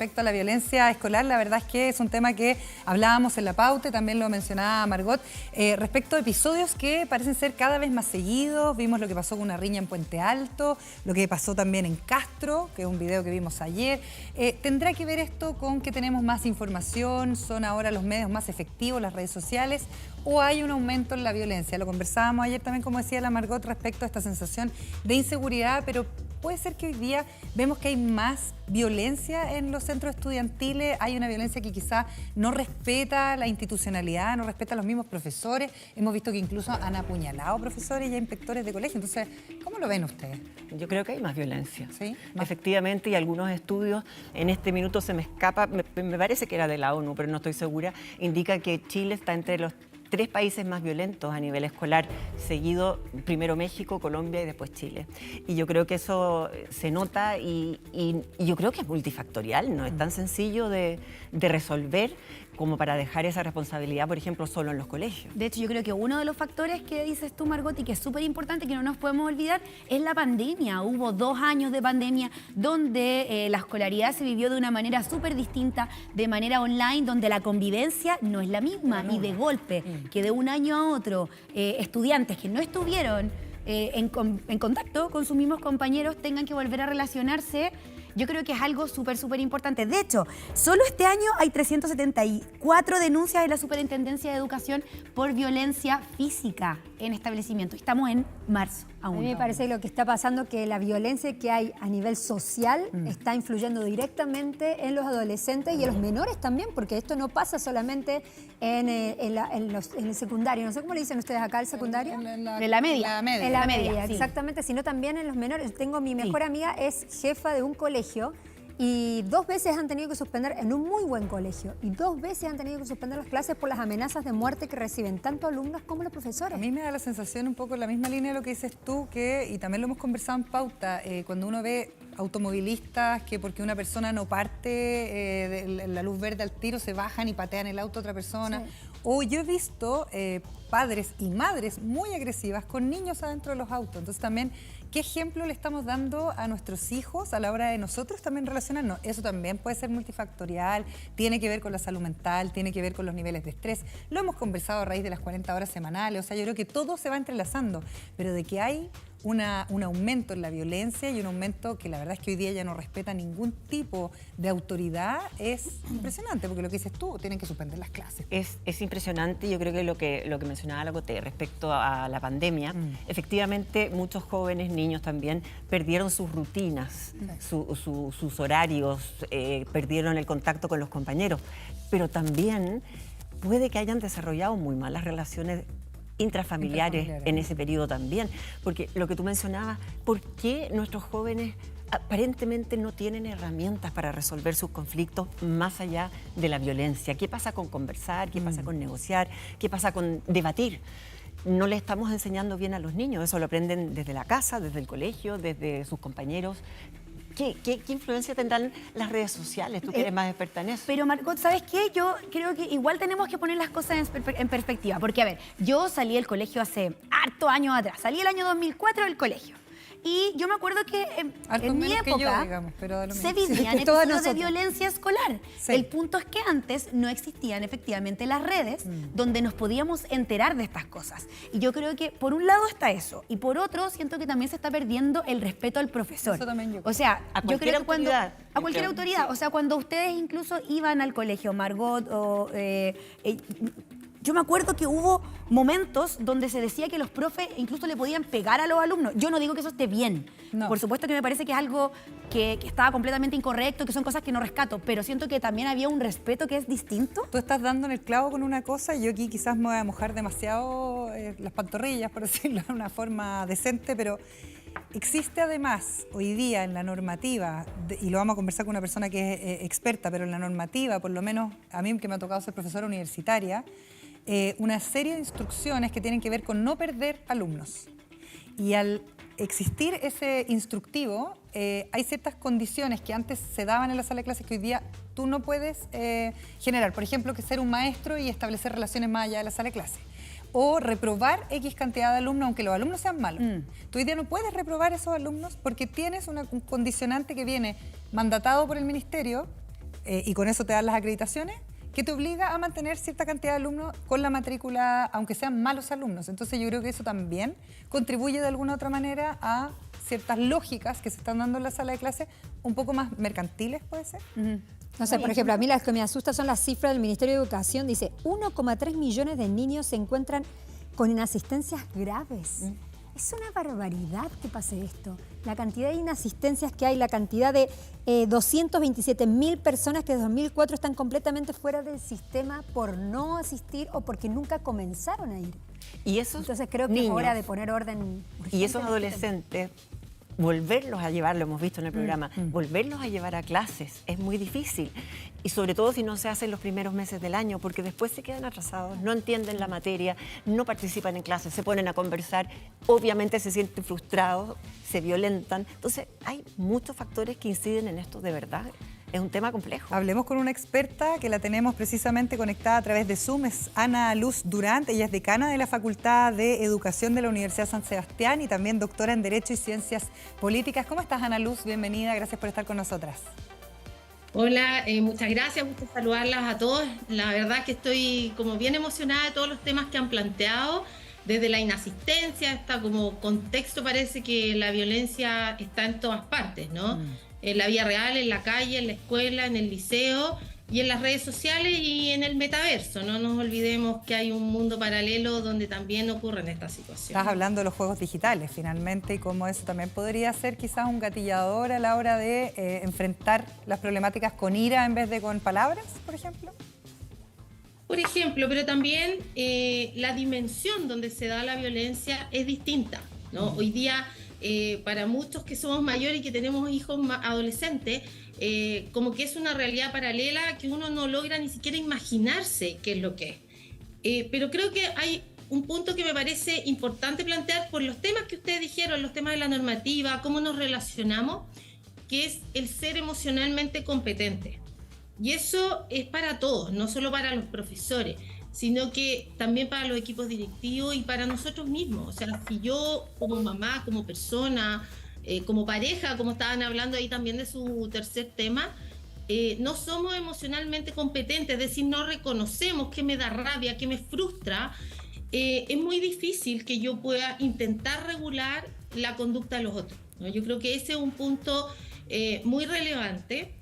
respecto a la violencia escolar, la verdad es que es un tema que hablábamos en la pauta, también lo mencionaba Margot, respecto a episodios que parecen ser cada vez más seguidos. Vimos lo que pasó con una riña en Puente Alto, lo que pasó también en Castro, que es un video que vimos ayer. ¿Tendrá que ver esto con que tenemos más información? ¿Son ahora los medios más efectivos, las redes sociales? ¿O hay un aumento en la violencia? Lo conversábamos ayer también, como decía la Margot, respecto a esta sensación de inseguridad, pero puede ser que hoy día vemos que hay más violencia en los centros estudiantiles, hay una violencia que quizás no respeta la institucionalidad, no respeta a los mismos profesores. Hemos visto que incluso han apuñalado profesores y a inspectores de colegio. Entonces, ¿cómo lo ven ustedes? Yo creo que hay más violencia. ¿Sí? Efectivamente, y algunos estudios, en este minuto se me escapa, me parece que era de la ONU, pero no estoy segura, indica que Chile está entre los 3 países más violentos a nivel escolar, seguido primero México, Colombia y después Chile. Y yo creo que eso se nota y yo creo que es multifactorial, no es tan sencillo de resolver como para dejar esa responsabilidad, por ejemplo, solo en los colegios. De hecho, yo creo que uno de los factores que dices tú, Margot, y que es súper importante, que no nos podemos olvidar, es la pandemia. Hubo 2 años de pandemia donde la escolaridad se vivió de una manera súper distinta, de manera online, donde la convivencia no es la misma. Y de golpe, que de un año a otro, estudiantes que no estuvieron en contacto con sus mismos compañeros tengan que volver a relacionarse, yo creo que es algo súper importante. De hecho, solo este año hay 374 denuncias de la Superintendencia de Educación por violencia física en establecimientos. Estamos en marzo aún. A mí me parece que lo que está pasando es que la violencia que hay a nivel social está influyendo directamente en los adolescentes y en los menores también, porque esto no pasa solamente en el secundario. No sé cómo le dicen ustedes acá, el secundario. En la media. En la media, sí. Exactamente, sino también en los menores. Tengo mi mejor amiga, es jefa de un colegio y 2 veces han tenido que suspender, en un muy buen colegio, y 2 veces han tenido que suspender las clases por las amenazas de muerte que reciben tanto alumnos como los profesores. A mí me da la sensación un poco en la misma línea de lo que dices tú, y también lo hemos conversado en pauta, cuando uno ve automovilistas que porque una persona no parte de la luz verde al tiro se bajan y patean el auto a otra persona. Sí. O yo he visto padres y madres muy agresivas con niños adentro de los autos. Entonces también, ¿qué ejemplo le estamos dando a nuestros hijos a la hora de nosotros también relacionarnos? Eso también puede ser multifactorial, tiene que ver con la salud mental, tiene que ver con los niveles de estrés. Lo hemos conversado a raíz de las 40 horas semanales, o sea, yo creo que todo se va entrelazando, pero de que hay un aumento en la violencia y un aumento que la verdad es que hoy día ya no respeta ningún tipo de autoridad es impresionante, porque lo que dices tú, tienen que suspender las clases. Es impresionante. Yo creo que lo que mencionaba la Coté respecto a la pandemia, efectivamente muchos jóvenes, niños también, perdieron sus rutinas, sus horarios, perdieron el contacto con los compañeros, pero también puede que hayan desarrollado muy malas relaciones intrafamiliares en ese periodo también, porque lo que tú mencionabas, ¿por qué nuestros jóvenes aparentemente no tienen herramientas para resolver sus conflictos más allá de la violencia? ¿Qué pasa con conversar? ¿Qué pasa con negociar? ¿Qué pasa con debatir? No le estamos enseñando bien a los niños, eso lo aprenden desde la casa, desde el colegio, desde sus compañeros. ¿Qué influencia tendrán las redes sociales? Tú que eres más experta en eso. Pero Margot, ¿sabes qué? Yo creo que igual tenemos que poner las cosas en perspectiva. Porque, a ver, yo salí del colegio hace harto años atrás. Salí el año 2004 del colegio. Y yo me acuerdo que en mi época se vivían episodios de violencia escolar. Sí. El punto es que antes no existían efectivamente las redes donde nos podíamos enterar de estas cosas. Y yo creo que por un lado está eso. Y por otro, siento que también se está perdiendo el respeto al profesor. Eso también o sea, yo creo que cuando... A cualquier autoridad. Sí. O sea, cuando ustedes incluso iban al colegio, Margot o... yo me acuerdo que hubo momentos donde se decía que los profes incluso le podían pegar a los alumnos. Yo no digo que eso esté bien. No. Por supuesto que me parece que es algo que estaba completamente incorrecto, que son cosas que no rescato, pero siento que también había un respeto que es distinto. Tú estás dando en el clavo con una cosa y yo aquí quizás me voy a mojar demasiado las pantorrillas, por decirlo de una forma decente, pero existe además hoy día en la normativa, y lo vamos a conversar con una persona que es experta, pero en la normativa, por lo menos a mí que me ha tocado ser profesora universitaria, una serie de instrucciones que tienen que ver con no perder alumnos. Y al existir ese instructivo, hay ciertas condiciones que antes se daban en la sala de clases que hoy día tú no puedes generar. Por ejemplo, que ser un maestro y establecer relaciones más allá de la sala de clases. O reprobar X cantidad de alumnos, aunque los alumnos sean malos. Tú hoy día no puedes reprobar esos alumnos porque tienes un condicionante que viene mandatado por el ministerio y con eso te dan las acreditaciones, que te obliga a mantener cierta cantidad de alumnos con la matrícula, aunque sean malos alumnos. Entonces yo creo que eso también contribuye de alguna u otra manera a ciertas lógicas que se están dando en la sala de clase un poco más mercantiles, ¿puede ser? No sé, por ejemplo, a mí las que me asustan son las cifras del Ministerio de Educación. Dice, 1,3 millones de niños se encuentran con inasistencias graves. Es una barbaridad que pase esto. La cantidad de inasistencias que hay, la cantidad de 227.000 personas que desde 2004 están completamente fuera del sistema por no asistir o porque nunca comenzaron a ir. Y esos Entonces creo que niños, es hora de poner orden urgente. y esos adolescentes, volverlos a llevar, lo hemos visto en el programa, volverlos a llevar a clases es muy difícil. Y sobre todo si no se hace en los primeros meses del año, porque después se quedan atrasados, no entienden la materia, no participan en clases, se ponen a conversar, obviamente se sienten frustrados, se violentan. Entonces hay muchos factores que inciden en esto de verdad. Es un tema complejo. Hablemos con una experta que la tenemos precisamente conectada a través de Zoom, es Ana Luz Durant. Ella es decana de la Facultad de Educación de la Universidad San Sebastián y también doctora en Derecho y Ciencias Políticas. ¿Cómo estás, Ana Luz? Bienvenida, gracias por estar con nosotras. Hola, muchas gracias, gusto saludarlas a todos. La verdad que estoy como bien emocionada de todos los temas que han planteado, desde la inasistencia hasta como contexto parece que la violencia está en todas partes, ¿no? En la vida real, en la calle, en la escuela, en el liceo y en las redes sociales y en el metaverso. No nos olvidemos que hay un mundo paralelo donde también ocurren estas situaciones. Estás hablando de los juegos digitales finalmente y cómo eso también podría ser quizás un gatillador a la hora de enfrentar las problemáticas con ira en vez de con palabras, por ejemplo. Por ejemplo, pero también la dimensión donde se da la violencia es distinta, ¿no? Hoy día, para muchos que somos mayores y que tenemos hijos adolescentes, como que es una realidad paralela que uno no logra ni siquiera imaginarse qué es lo que es. Pero creo que hay un punto que me parece importante plantear por los temas que ustedes dijeron, los temas de la normativa, cómo nos relacionamos, que es el ser emocionalmente competente. Y eso es para todos, no solo para los profesores, sino que también para los equipos directivos y para nosotros mismos. O sea, si yo como mamá, como persona, como pareja, como estaban hablando ahí también de su tercer tema, no somos emocionalmente competentes, es decir, no reconocemos qué me da rabia, qué me frustra, es muy difícil que yo pueda intentar regular la conducta de los otros, ¿no? Yo creo que ese es un punto muy relevante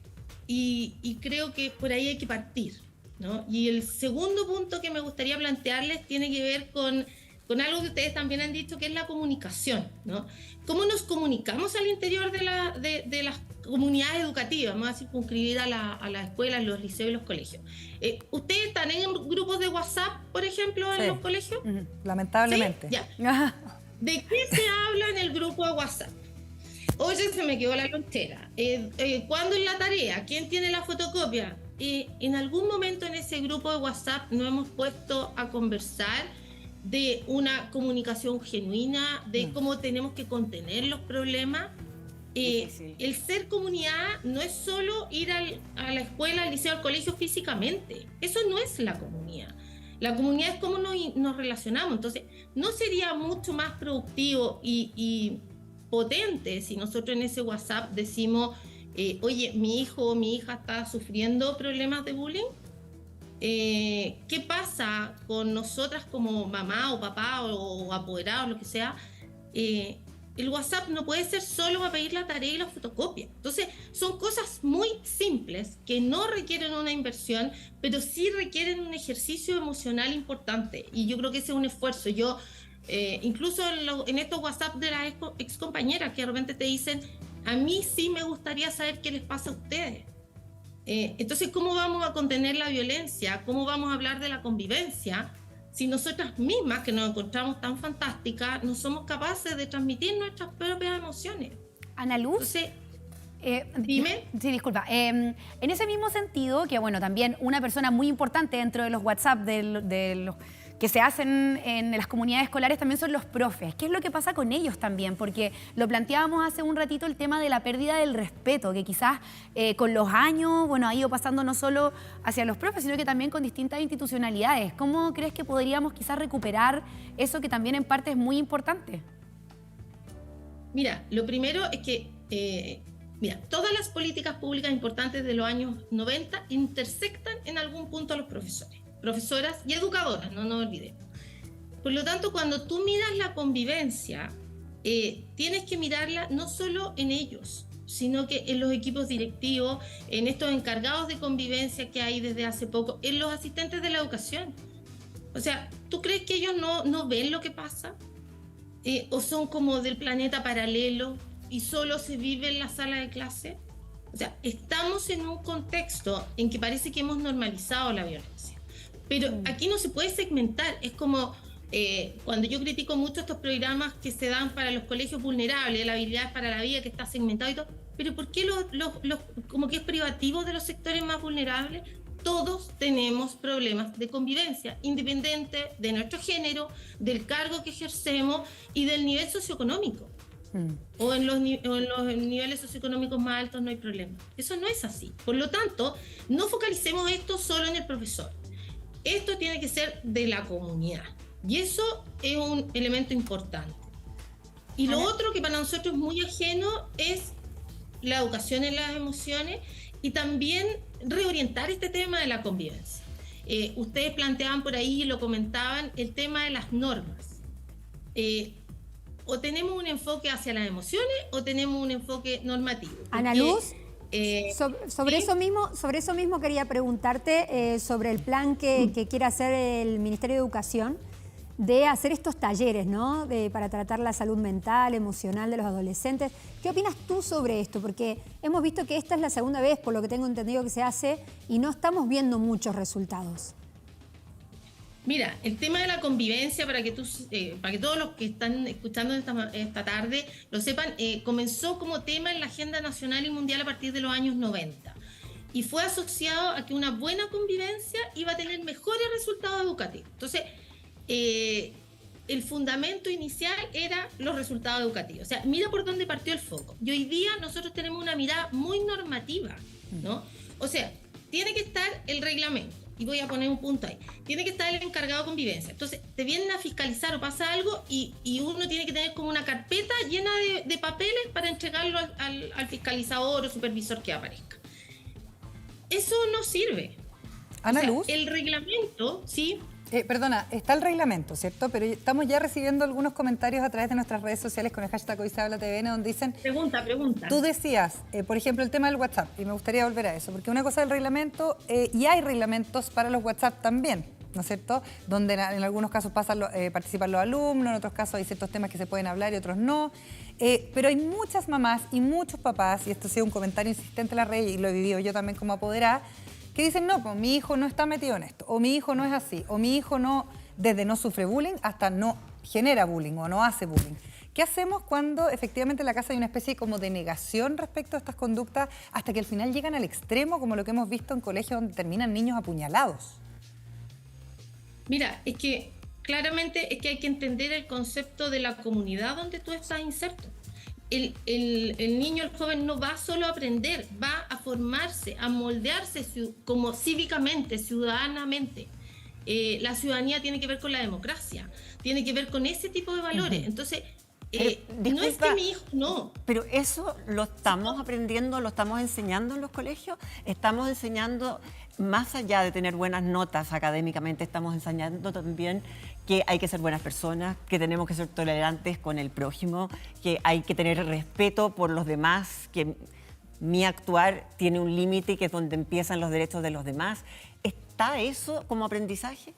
y creo que por ahí hay que partir, ¿no? Y el segundo punto que me gustaría plantearles tiene que ver con algo que ustedes también han dicho, que es la comunicación, ¿no? ¿Cómo nos comunicamos al interior de las comunidades educativas? Vamos a circunscribir a las escuelas, los liceos y los colegios. ¿Ustedes están en grupos de WhatsApp, por ejemplo, en los colegios? Lamentablemente. ¿Sí? Ya. ¿De qué se habla en el grupo de WhatsApp? Oye, se me quedó la lonchera. ¿Cuándo es la tarea? ¿Quién tiene la fotocopia? En algún momento en ese grupo de WhatsApp nos hemos puesto a conversar de una comunicación genuina, de cómo tenemos que contener los problemas. El ser comunidad no es solo ir a la escuela, al liceo, al colegio físicamente. Eso no es la comunidad. La comunidad es cómo nos relacionamos. Entonces, ¿no sería mucho más productivo y potente si nosotros en ese WhatsApp decimos, oye, mi hijo o mi hija está sufriendo problemas de bullying? ¿Qué pasa con nosotras como mamá o papá o apoderados, lo que sea? El WhatsApp no puede ser solo para pedir la tarea y la fotocopia. Entonces, son cosas muy simples que no requieren una inversión, pero sí requieren un ejercicio emocional importante. Y yo creo que ese es un esfuerzo. Yo, incluso en estos WhatsApp de las excompañeras que de repente te dicen, a mí sí me gustaría saber qué les pasa a ustedes. Entonces, ¿cómo vamos a contener la violencia? ¿Cómo vamos a hablar de la convivencia si nosotras mismas, que nos encontramos tan fantásticas, no somos capaces de transmitir nuestras propias emociones? Ana Luz. Entonces, dime. Sí, disculpa. En ese mismo sentido, que bueno, también una persona muy importante dentro de los WhatsApp de los que se hacen en las comunidades escolares también son los profes. ¿Qué es lo que pasa con ellos también? Porque lo planteábamos hace un ratito, el tema de la pérdida del respeto, que quizás con los años, bueno, ha ido pasando no solo hacia los profes, sino que también con distintas institucionalidades. ¿Cómo crees que podríamos quizás recuperar eso que también en parte es muy importante? Mira, lo primero es que Mira, todas las políticas públicas importantes de los años 90 intersectan en algún punto a los profesores, profesoras y educadoras, no nos olvidemos. Por lo tanto, cuando tú miras la convivencia, tienes que mirarla no solo en ellos, sino que en los equipos directivos, en estos encargados de convivencia que hay desde hace poco, en los asistentes de la educación. O sea, ¿tú crees que ellos no ven lo que pasa? ¿O son como del planeta paralelo y solo se vive en la sala de clase? O sea, estamos en un contexto en que parece que hemos normalizado la violencia. Pero aquí no se puede segmentar. Es como cuando yo critico mucho estos programas que se dan para los colegios vulnerables, la habilidad para la vida que está segmentado y todo. Pero ¿por qué como que es privativo de los sectores más vulnerables? Todos tenemos problemas de convivencia, independiente de nuestro género, del cargo que ejercemos y del nivel socioeconómico. O en los niveles socioeconómicos más altos no hay problema. Eso no es así. Por lo tanto, no focalicemos esto solo en el profesor. Esto tiene que ser de la comunidad. Y eso es un elemento importante. Y lo otro que para nosotros es muy ajeno es la educación en las emociones y también reorientar este tema de la convivencia. Ustedes planteaban por ahí y lo comentaban, el tema de las normas. O tenemos un enfoque hacia las emociones o tenemos un enfoque normativo. Ana Luz, sobre ¿sí? sobre eso mismo quería preguntarte sobre el plan que quiere hacer el Ministerio de Educación de hacer estos talleres, ¿no? Para tratar la salud mental, emocional de los adolescentes. ¿Qué opinas tú sobre esto? Porque hemos visto que esta es la segunda vez, por lo que tengo entendido, que se hace y no estamos viendo muchos resultados. Mira, el tema de la convivencia, para que todos los que están escuchando esta tarde lo sepan, comenzó como tema en la agenda nacional y mundial a partir de los años 90 y fue asociado a que una buena convivencia iba a tener mejores resultados educativos. Entonces, el fundamento inicial era los resultados educativos. O sea, mira por dónde partió el foco. Y hoy día nosotros tenemos una mirada muy normativa, ¿no? O sea, tiene que estar el reglamento. Y voy a poner un punto ahí. Tiene que estar el encargado de convivencia. Entonces, te vienen a fiscalizar o pasa algo y uno tiene que tener como una carpeta llena de papeles para entregarlo al fiscalizador o supervisor que aparezca. Eso no sirve. Ana Luz. El reglamento, ¿sí? Perdona, está el reglamento, ¿cierto? Pero estamos ya recibiendo algunos comentarios a través de nuestras redes sociales con el hashtag Hoy se habla TVN, donde dicen... Pregunta. Tú decías, por ejemplo, el tema del WhatsApp, y me gustaría volver a eso, porque una cosa es el reglamento, y hay reglamentos para los WhatsApp también, ¿no es cierto? Donde en algunos casos participan los alumnos, en otros casos hay ciertos temas que se pueden hablar y otros no. Pero hay muchas mamás y muchos papás, y esto ha sido un comentario insistente en la red, y lo he vivido yo también como apoderada, que dicen, no, pues mi hijo no está metido en esto, o mi hijo no es así, o mi hijo no, desde no sufre bullying hasta no genera bullying o no hace bullying. ¿Qué hacemos cuando efectivamente en la casa hay una especie como de negación respecto a estas conductas hasta que al final llegan al extremo, como lo que hemos visto en colegios donde terminan niños apuñalados? Mira, es que claramente es que hay que entender el concepto de la comunidad donde tú estás inserto. El niño, el joven no va solo a aprender, va a formarse, a moldearse como cívicamente, ciudadanamente. La ciudadanía tiene que ver con la democracia, tiene que ver con ese tipo de valores. Entonces, no es que mi hijo, no. Pero eso lo estamos aprendiendo, lo estamos enseñando en los colegios, estamos enseñando, más allá de tener buenas notas académicamente, estamos enseñando también que hay que ser buenas personas, que tenemos que ser tolerantes con el prójimo, que hay que tener respeto por los demás, que mi actuar tiene un límite que es donde empiezan los derechos de los demás. ¿Está eso como aprendizaje?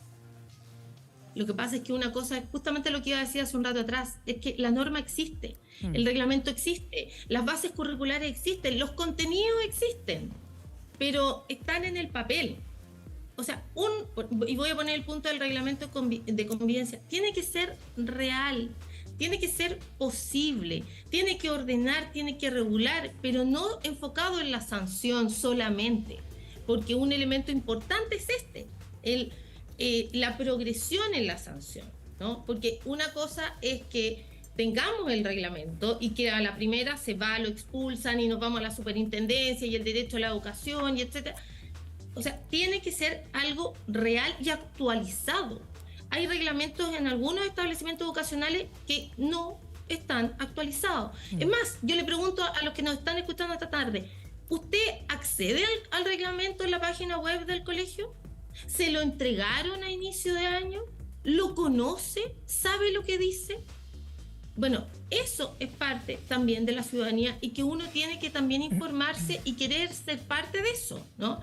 Lo que pasa es que una cosa, justamente lo que iba a decir hace un rato atrás, es que la norma existe, el reglamento existe, las bases curriculares existen, los contenidos existen, pero están en el papel. O sea, y voy a poner el punto del reglamento de convivencia, tiene que ser real, tiene que ser posible, tiene que ordenar, tiene que regular, pero no enfocado en la sanción solamente, porque un elemento importante es la progresión en la sanción, ¿no? Porque una cosa es que tengamos el reglamento y que a la primera se va, lo expulsan y nos vamos a la superintendencia y el derecho a la educación y etcétera. O sea, tiene que ser algo real y actualizado. Hay reglamentos en algunos establecimientos educacionales que no están actualizados. Es más, yo le pregunto a los que nos están escuchando esta tarde, ¿usted accede al reglamento en la página web del colegio? ¿Se lo entregaron a inicio de año? ¿Lo conoce? ¿Sabe lo que dice? Bueno, eso es parte también de la ciudadanía y que uno tiene que también informarse y querer ser parte de eso, ¿no?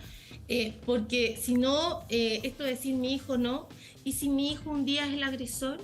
Porque si no, esto de decir mi hijo no, y si mi hijo un día es el agresor,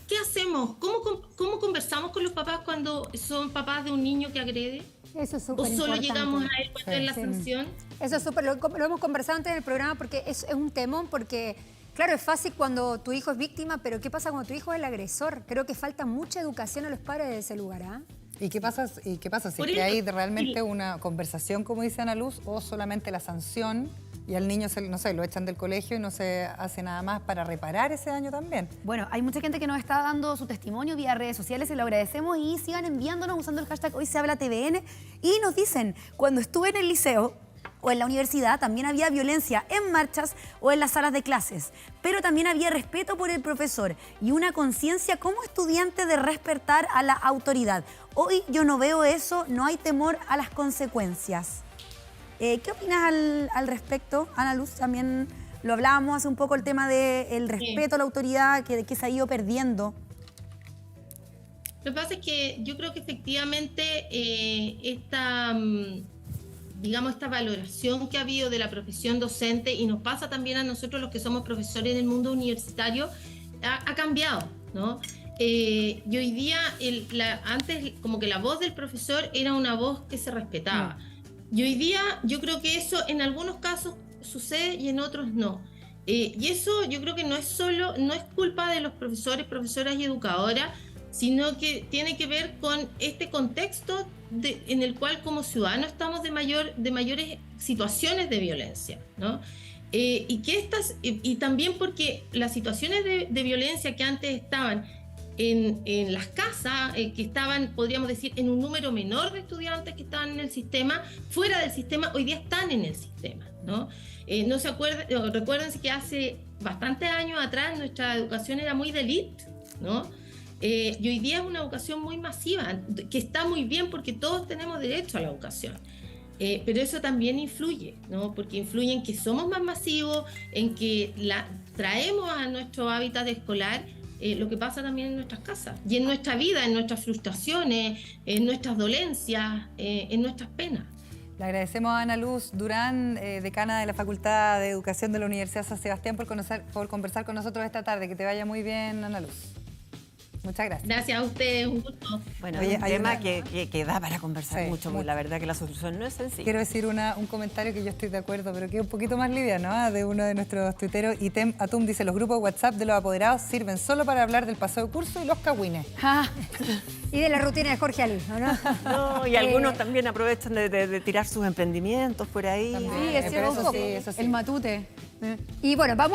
¿qué hacemos? ¿Cómo conversamos con los papás cuando son papás de un niño que agrede? Eso es ¿O súper solo importante. llegamos a él cuando es la sanción? Eso es súper, lo hemos conversado antes en el programa porque es un temón, porque claro, es fácil cuando tu hijo es víctima, pero ¿qué pasa cuando tu hijo es el agresor? Creo que falta mucha educación a los padres de ese lugar, ¿ah? ¿Y qué pasa si es que hay realmente una conversación, como dice Ana Luz, o solamente la sanción y al niño, no sé, lo echan del colegio y no se hace nada más para reparar ese daño también? Bueno, hay mucha gente que nos está dando su testimonio vía redes sociales, se lo agradecemos y sigan enviándonos usando el hashtag Hoy Se Habla TVN y nos dicen, cuando estuve en el liceo o en la universidad también había violencia en marchas o en las salas de clases, pero también había respeto por el profesor y una conciencia como estudiante de respetar a la autoridad. Hoy yo no veo eso, no hay temor a las consecuencias. ¿Qué opinas al respecto, Ana Luz? También lo hablábamos hace un poco, el tema del respeto a la autoridad que se ha ido perdiendo. Lo que pasa es que yo creo que efectivamente esta valoración que ha habido de la profesión docente, y nos pasa también a nosotros los que somos profesores del mundo universitario, ha cambiado, ¿no? Y hoy día, antes como que la voz del profesor era una voz que se respetaba. Y hoy día yo creo que eso en algunos casos sucede y en otros no. Y eso yo creo que no es culpa de los profesores, profesoras y educadoras, sino que tiene que ver con este contexto en el cual como ciudadanos estamos de mayores situaciones de violencia, ¿no? Y también porque las situaciones de violencia que antes estaban en las casas, que estaban, podríamos decir, en un número menor de estudiantes que estaban en el sistema, fuera del sistema, hoy día están en el sistema, ¿no? No se acuerdan, recuérdense que hace bastantes años atrás nuestra educación era muy de élite, ¿no? Y hoy día es una educación muy masiva, que está muy bien porque todos tenemos derecho a la educación. Pero eso también influye, ¿no? Porque influye en que somos más masivos, en que traemos a nuestro hábitat escolar lo que pasa también en nuestras casas y en nuestra vida, en nuestras frustraciones, en nuestras dolencias, en nuestras penas. Le agradecemos a Ana Luz Durán, decana de la Facultad de Educación de la Universidad San Sebastián, por conversar con nosotros esta tarde. Que te vaya muy bien, Ana Luz. Muchas gracias. Gracias a ustedes, un gusto. Bueno, Oye, es un tema que da para conversar mucho, porque la verdad que la solución no es sencilla. Quiero decir un comentario que yo estoy de acuerdo, pero que es un poquito más liviano, ¿no? De uno de nuestros tuiteros. Item Atum dice, los grupos WhatsApp de los apoderados sirven solo para hablar del paseo de curso y los cagüines. Y de la rutina de Jorge Ali, ¿no? No, y algunos también aprovechan de tirar sus emprendimientos por ahí. También, Sí, es pero cierto. eso sí. El matute. Y bueno, vamos